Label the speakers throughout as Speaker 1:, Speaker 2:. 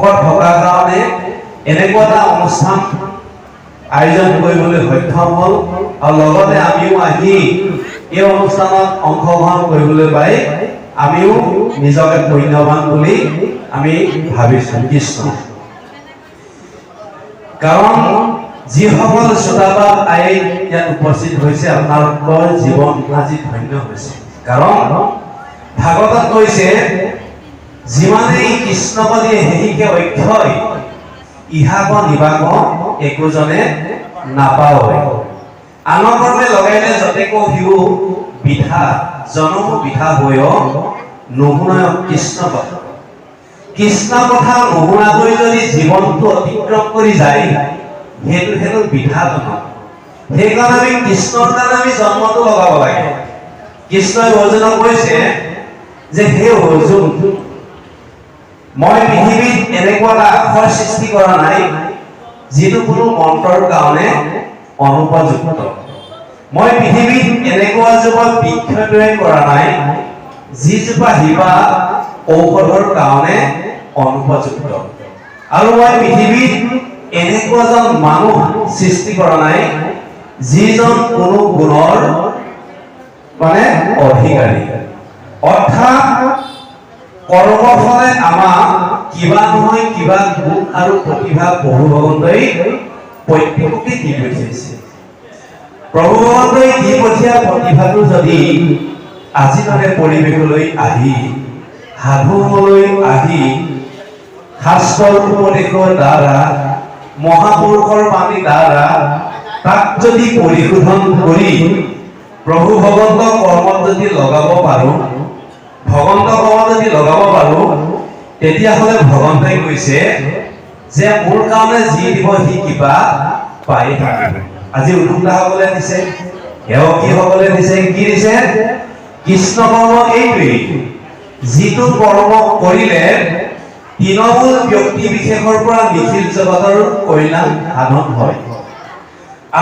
Speaker 1: ভকত থকাৰ কাৰণে এনেকুৱা এটা অনুষ্ঠান আয়োজন কৰিবলৈ সক্ষম হ'ল আৰু লগতে আমিও আহি এই অনুষ্ঠানত অংশগ্ৰহণ কৰিবলৈ পাই আমিও নিজকে ধন্যবান বুলি আমি ভাবিছোঁ কৃষ্ণ। কাৰণ যিসকল শ্ৰোতাবাদ আই ইয়াত উপস্থিত হৈছে আপোনালোকৰ জীৱন আজি ধন্য হৈছে। কাৰণ ভাগৱতত কৈছে যিমানেই কৃষ্ণপদী হেৰিকে অক্ষয় ইহাক নিবাক একোজনে নাপায়। আনৰ কৰ্মে লগাইলে যতেকো সিও বিধা জনম বিধা হৈ নুশুনায় কৃষ্ণ কথা। কৃষ্ণ কথা নুশুনাকৈ যদি জীৱনটো অতিক্ৰম কৰি যায় সেইটো বিধাজনক। সেইকাৰণে আমি কৃষ্ণৰ কাৰণে আমি জন্মটো লগাব লাগে। কৃষ্ণই অৰ্জুনক কৈছে যে হে অৰ্জুন, মই পৃথিৱীত এনেকুৱা এটা আখৰ সৃষ্টি কৰা নাই যিটো কোনো মন্ত্ৰৰ কাৰণে অনুপযুক্ত। মই পৃথিৱীত এনেকুৱা এজোপা বৃক্ষ তৈয়াৰ কৰা নাই যিজোপা শিপা ঔষধৰ কাৰণে অনুপযুক্ত। আৰু মই পৃথিৱীত এনেকুৱা এজন মানুহ সৃষ্টি কৰা নাই যিজন কোনো গুণৰ মানে অধিকাৰী। অৰ্থাৎ কৰ্মফলে আমাক কিবা নহয় কিবা গুণ আৰু প্ৰতিভা প্ৰভু ভগৱন্তই প্ৰত্যেককে দি পঠিয়াইছে। প্ৰভু ভগৱন্তই দি পঠিওৱা প্ৰতিভাটো যদি আজি দৰে পৰিৱেশলৈ আহি সাধুলৈ আহি শাস্ত্ৰৰ উপদেশৰ দ্বাৰা মহাপুৰুষৰ বাণীৰ দ্বাৰা তাক যদি পৰিশোধন কৰি প্ৰভু ভগৱন্ত কৰ্মত যদি লগাব পাৰোঁ, ভগৱন্ত কৰ্মত যদি লগাব পাৰোঁ, তেতিয়াহ'লে ভগৱন্তই কৈছে যে মোৰ কাৰণে যি দিব সি কিবা পাই থাকিব। আজি উদ্যোক্তাসকলে দিছে, সেৱকীসকলে দিছে, কি দিছে? কৃষ্ণ কৰ্ম এইটোৱেই যিটো কৰ্ম কৰিলে তৃণমূল ব্যক্তি বিশেষৰ পৰা নিখিল জগতৰ কল্যাণ সাধন হয়।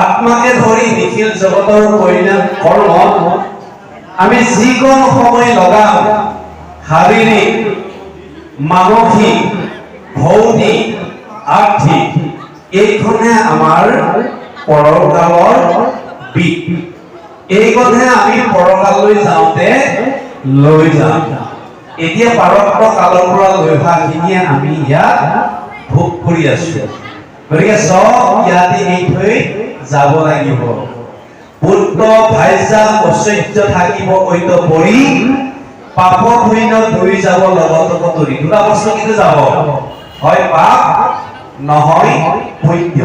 Speaker 1: আত্মাকে ধৰি নিখিল জগতৰ কল্যাণ কৰ্মত আমি যিকোনো সময় লগাম শাৰীৰিক, মানসিক, ভৌতিক, আৰ্থিক এইখনে আমাৰ পৰকালৰ বিদ। এইখনে আমি পৰকাললৈ যাওঁতে লৈ যাম। এতিয়া পাৰত্ব কালৰ পৰা লৈ অহাখিনিয়ে আমি ইয়াত ভোগ কৰি আছো। গতিকে চব ইয়াতে এৰি থৈ যাব লাগিব। পুত্ৰ ভাইজা ঐশ্বৰ্য থাকিব ঐত পৰি পাপ শূন্য ধৰি যাব লগত তৰি। দুটা বস্তু কিন্তু যাব, হয় পাপ নহয় পুণ্য।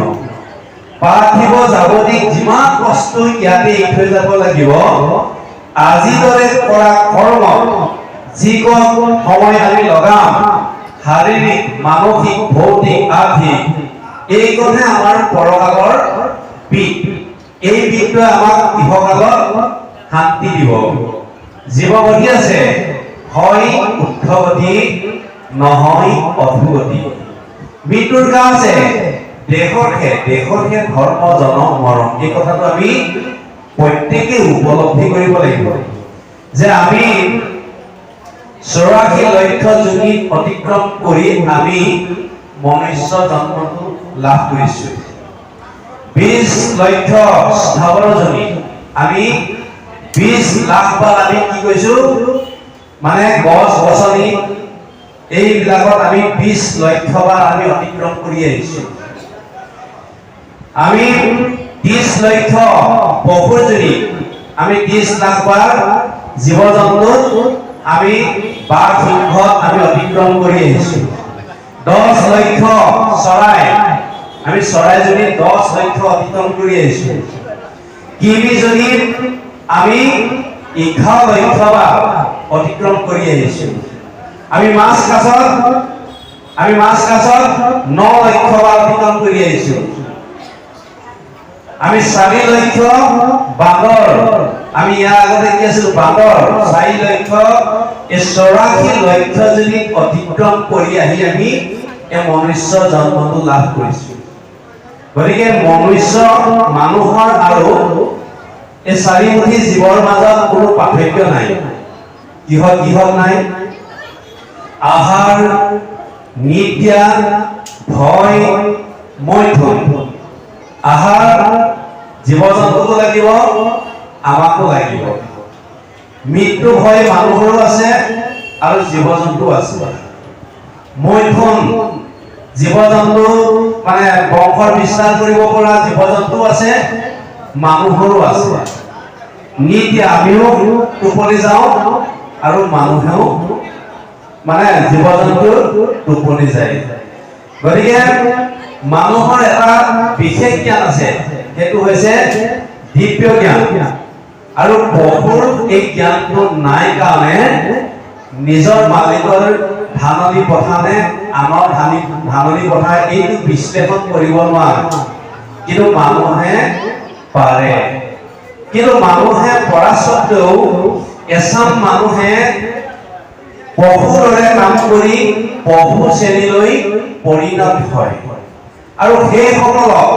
Speaker 1: পাৰ্থিব যাৱতীক যিমান বস্তু ইয়াতে এৰি থৈ যাব লাগিব, আজিৰ দৰে কৰা কৰ্ম যিকোন সময় আমি লগাম শাৰীৰিক, মানসিক, ভৌতিক, আৰ্থিক এইখনে আমাৰ পৰকালৰ বিদ। এই বিদটোৱে আমাক ইহকালত শান্তি দিব। জীৱগতি আছে, হয় উদ্ধগতি নহয় অধোগতি। মৃত্যুৰ কাম আছে, দেশতহে ধৰ্ম জনম মৰণ। এই কথাটো আমি প্ৰত্যেকে উপলব্ধি কৰিব লাগিব যে আমি 84 লক্ষ যোনি অতিক্ৰম কৰি আমি মনুষ্য জন্মটো লাভ কৰিছো। 20 লক্ষ স্থাৱৰ যোনি আমি 20 লাখ বাৰ আমি কি কৈছো মানে গছ গছনি এইবিলাকত আমি 20 লক্ষ বাৰ আমি অতিক্ৰম কৰি আহিছো। আমি 30 লক্ষ পশুজনী আমি 30 লাখ বাৰ জীৱ জন্তুত আমি বাঘ সিংহত আমি অতিক্ৰম কৰি আহিছো। 10 লক্ষ চৰাই আমি চৰাইজনী 10 লক্ষ অতিক্ৰম কৰি আহিছো। কিমিজনী আমি 11 লক্ষ বাৰ অতিক্ৰম কৰি আহিছো। আমি মাছ কাছত 9 লক্ষ বাৰ অতিক্ৰম কৰি আহিছো। আমি 4 লক্ষ বান্দৰ আমি ইয়াৰ আগতে কি আছিল বান্দৰ 4 লক্ষ 84 লক্ষ যদি অতিক্ৰম কৰি আহি আমি এই মনুষ্য জন্মটো লাভ কৰিছো। গতিকে মনুষ্য মানুহৰ আৰু এই চাৰিমুখী জীৱৰ মাজত কোনো পাৰ্থক্য নাই। কিহত নাই? আহাৰ নিদ্ৰা ভয় মৈথুন আহাৰ জীৱ-জন্তুকো লাগিব আমাকো লাগিব মৃত্যু ভয় মানুহৰো আছে আৰু জীৱ-জন্তু আছে মৈথুন জীৱ-জন্তু মানে বংশৰ বিস্তাৰ কৰিব পৰা জীৱ-জন্তু আছে মানুহৰো আছে নিদ্ৰা আমিও টোপনি যাওঁ আৰু মানুহেও মানে জীৱ-জন্তু টোপনি যায় গতিকে মানুহৰ এটা বিশেষ জ্ঞান আছে সেইটো হৈছে দিব্য জ্ঞান আৰু পশুৰ এই জ্ঞানটো নাই কাৰণে নিজৰ মালিকৰ ধাননি পথানে আনৰ ধাননি পথাৰ এইটো বিশ্লেষণ কৰিব নোৱাৰে কিন্তু মানুহে পাৰে কিন্তু মানুহে পৰা স্বত্বেও এচাম মানুহে পশুৰ দৰে কাম কৰি পশু শ্ৰেণীলৈ পৰিণত হয় আৰু সেইসকলক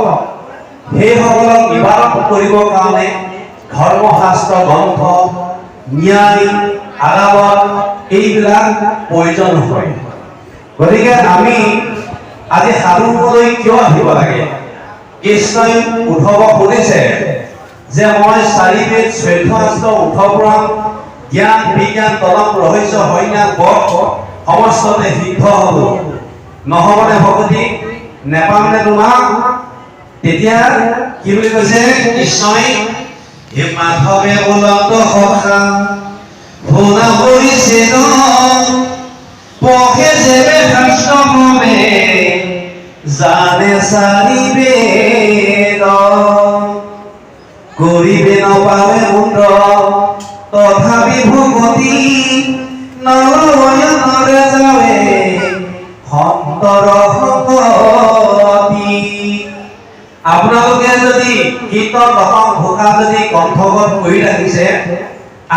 Speaker 1: নিবাৰণ কৰিবৰ কাৰণে ধৰ্মশাস্ত্ৰ গ্ৰন্থ ন্যায় আদালত এইবিলাক প্ৰয়োজন হয় গতিকে আমি আজি সাধুলৈ কিয় আহিব লাগে কৃষ্ণই উদ্ধৱক সুধিছে যে মই 4 বেদ 14 শাস্ত্ৰ 18 পুৰাণ জ্ঞান বিজ্ঞান তলম ৰহস্য হৈজ্ঞান বক সমস্ততে সিদ্ধ হ'ব নহবনে ভকতি নেপামনে তোমাক তেতিয়া কি বুলি কৈছে কৃষ্ণই হে মাধৱে উলন্ত সখা ভুনা কৰিছে ন পখে যেবে শাস্ত্ৰ মমে জানে 4 বেদ কৰিবে নপাৱে মুণ্ড তথাপি ভকতি নয়নৰে যাৱে সন্তৰ সংগতি আপোনালোকে যদি কীৰ্তন দশম ঘোষা যদি কণ্ঠগত কৰি ৰাখিছে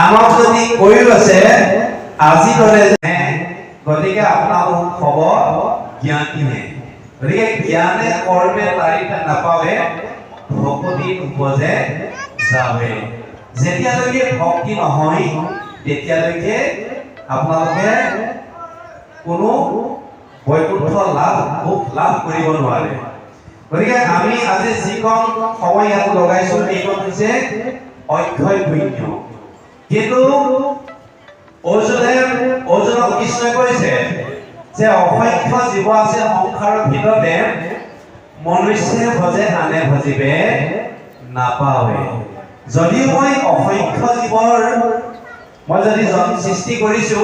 Speaker 1: আমাক যদি কৈ আছে আজি দৰে গতিকে আপোনালোক হ'ব জ্ঞানীহে গতিকে জ্ঞানে কৰ্মে তাৰিতে নাপাৱে ভকতি উপজে যাৱে যেতিয়ালৈকে ভক্তি নহয় তেতিয়ালৈকে আপোনালোকে কোনো বৈকুণ্ঠ সুখ লাভ কৰিব নোৱাৰে গতিকে আমি আজি যিখন সময় ইয়াত লগাইছো এইখন হৈছে অক্ষয় পুণ্য কিন্তু অৰ্জুনক কৃষ্ণই কৈছে যে অসংখ্য জীৱ আছে সংসাৰৰ ভিতৰতে মনুষ্যে ভজে আনে ভজিবে নাপাৱে যদি মই অসংখ্য জীৱৰ মই যদি সৃষ্টি কৰিছো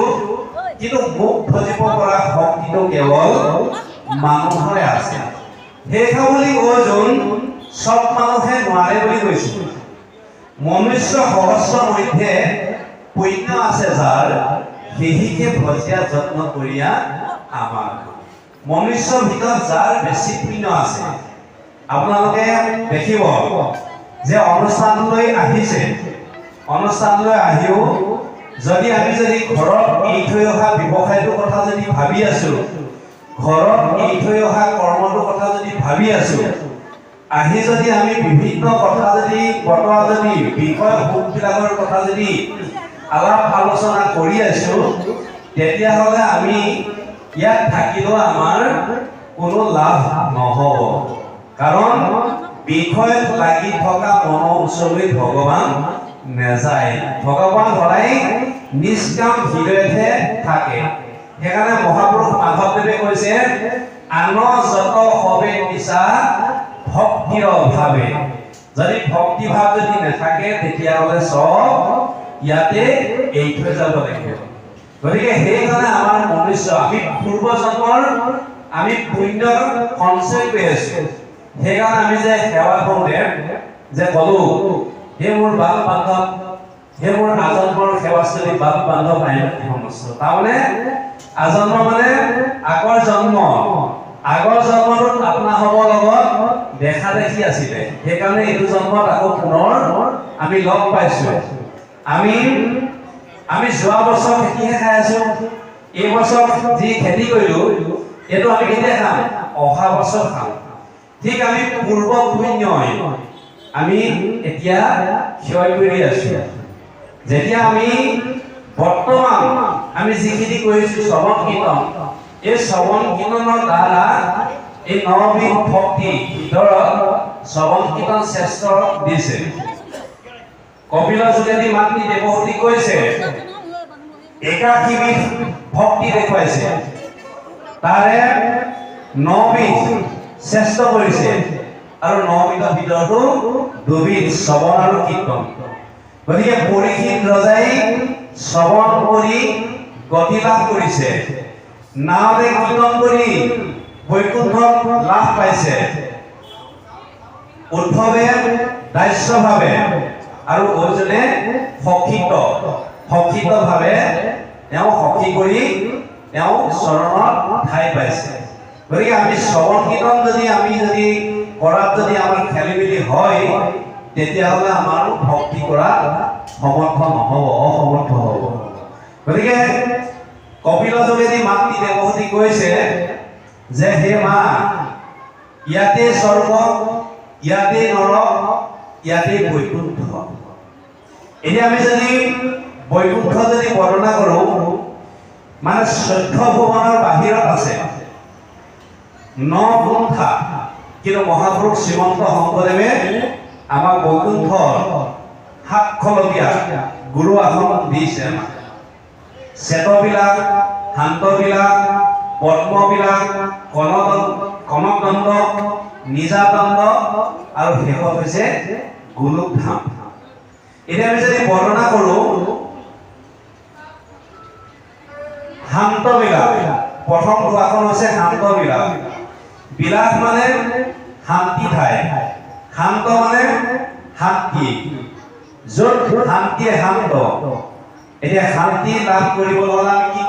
Speaker 1: কিন্তু মোক ভজিব পৰা শক্তিটো কেৱল মানুহৰে আছে সেইখন বুলি অৰ্জুন সব মানুহে নোৱাৰে বুলি কৈছে মনুষ্য সহস্ৰ মধ্যে পুণ্য আছে যাৰ সেহিকে ভজিয়া যত্ন কৰিয়া আমাৰ মনুষ্যৰ ভিতৰত যাৰ বেছি পুণ্য আছে আপোনালোকে দেখিব যে অনুষ্ঠানলৈ আহিছে অনুষ্ঠানলৈ আহিও যদি আমি ঘৰত এই থৈ অহা ব্যৱসায়টোৰ কথা যদি ভাবি আছো ঘৰত এই থৈ অহা কৰ্মটোৰ কথা যদি ভাবি আছো আহি যদি আমি বিভিন্ন কথা যদি বতৰা যদি বিষয় ভোগবিলাকৰ কথা যদি আলাপ আলোচনা কৰি আছো তেতিয়াহ'লে আমি ইয়াত থাকিলেও আমাৰ কোনো লাভ নহ'ব কাৰণ বিষয়ত লাগি থকা মনৰ ওচৰলৈ ভগৱান নেযায় ভগৱান সদায় নিষ্কাম হৃদয়তহে থাকে সেইকাৰণে মহাপুৰুষ মাধৱদেৱে কৈছে আন যত হবে নিচা ভক্তিৰ অভাৱে যদি ভক্তি ভাৱ যদি নাথাকে তেতিয়াহ'লে সব ইয়াতে এই থৈ যাব লাগিব গতিকে সেইকাৰণে আমাৰ মনুষ্য আমি পূৰ্বজন্মৰ আমি পুণ্য সঞ্চয় কৰি আছো সেইকাৰণে আমি যে সেৱা কৰোঁতে যে ক'লো হে মোৰ বাপ বান্ধৱ হে মোৰ আজন্মৰ সেৱাস্থলী বাপ বান্ধৱ আহিম সমস্ত তাৰমানে আজন্ম মানে আগৰ জন্মটোত আপোনাসৱৰ লগত দেখা দেখি আছিলে সেইকাৰণে এইটো জন্মত আকৌ পুনৰ আমি লগ পাইছো আমি যোৱা বছৰ খেতিহে খাই আছো এই বছৰ যি খেতি কৰিলো এইটো আমি কেতিয়া খাম অহা বছৰ খাম ঠিক আমি পূৰ্ব পুণ্যই আমি এতিয়া ক্ষয় কৰি আছো যেতিয়া আমি বৰ্তমান আমি যিখিনি কৰিছো শ্ৰৱণ কীৰ্তন এই শ্ৰৱণ কীৰ্তনৰ দ্বাৰা এই নবিধ ভক্তি ভিতৰত শ্ৰৱণ কীৰ্তন শ্ৰেষ্ঠ দিছে। কপিলৰ যোগেদি মাতৃ দেৱহূতি কৈছে ৮১ বিধ ভক্তি দেখুৱাইছে, তাৰে ৯ বিধ শ্ৰেষ্ঠ কৰিছে আৰু ৯ বিধৰ ভিতৰতো ২ বিধ শ্ৰৱণ আৰু কীৰ্তন। গতিকে পৰীক্ষিত ৰজাই শ্ৰৱণ কৰি গতি লাভ কৰিছে, নামে কীৰ্তন কৰি বৈকুণ্ঠ লাভ পাইছে। উদ্ধৱে দাস্যভাৱে আৰু অৰ্জুনে সখিতভাৱে তেওঁ সখী কৰি তেওঁ চৰণত ঠাই পাইছে। গতিকে আমি শ্ৰৱণ কীৰ্তন যদি কৰাত যদি আমাৰ খেলি মেলি হয়, তেতিয়াহ'লে আমাৰ ভক্তি কৰা সমৰ্থ নহ'ব, অসমৰ্থ হ'ব। গতিকে কপিলৰ যোগেদি মাতৃ দেৱহূতি কৈছে যে হে মা, ইয়াতে স্বৰ্গ, ইয়াতে নৰক, ইয়াতে বৈকুণ্ঠ। এতিয়া আমি যদি বৈকুণ্ঠ যদি বৰ্ণনা কৰোঁ, মানে ১৪ ভুৱনৰ বাহিৰত আছে ৯ গুণ্ঠা, কিন্তু মহাপুৰুষ শ্ৰীমন্ত শংকৰদেৱে আমাক বৈকুণ্ঠৰ সাতশলপীয়া গুৰু আসন দিছে। শ্বেতবিলাক, শান্তবিলাক, পদ্মবিলাক, কনকদণ্ড, নিজাদণ্ড আৰু শেষত হৈছে গোলোক ধাম। এতিয়া আমি যদি বৰ্ণনা কৰোঁ, শান্তবিলাক, প্ৰথম আসন হৈছে শান্তবিলাক। বিলাস মানে শান্তি ঠাই, শান্ত মানে শান্তি, য'ত শান্তিয়ে শান্ত। এতিয়া শান্তি লাভ কৰিবলৈ হ'লে আমি কি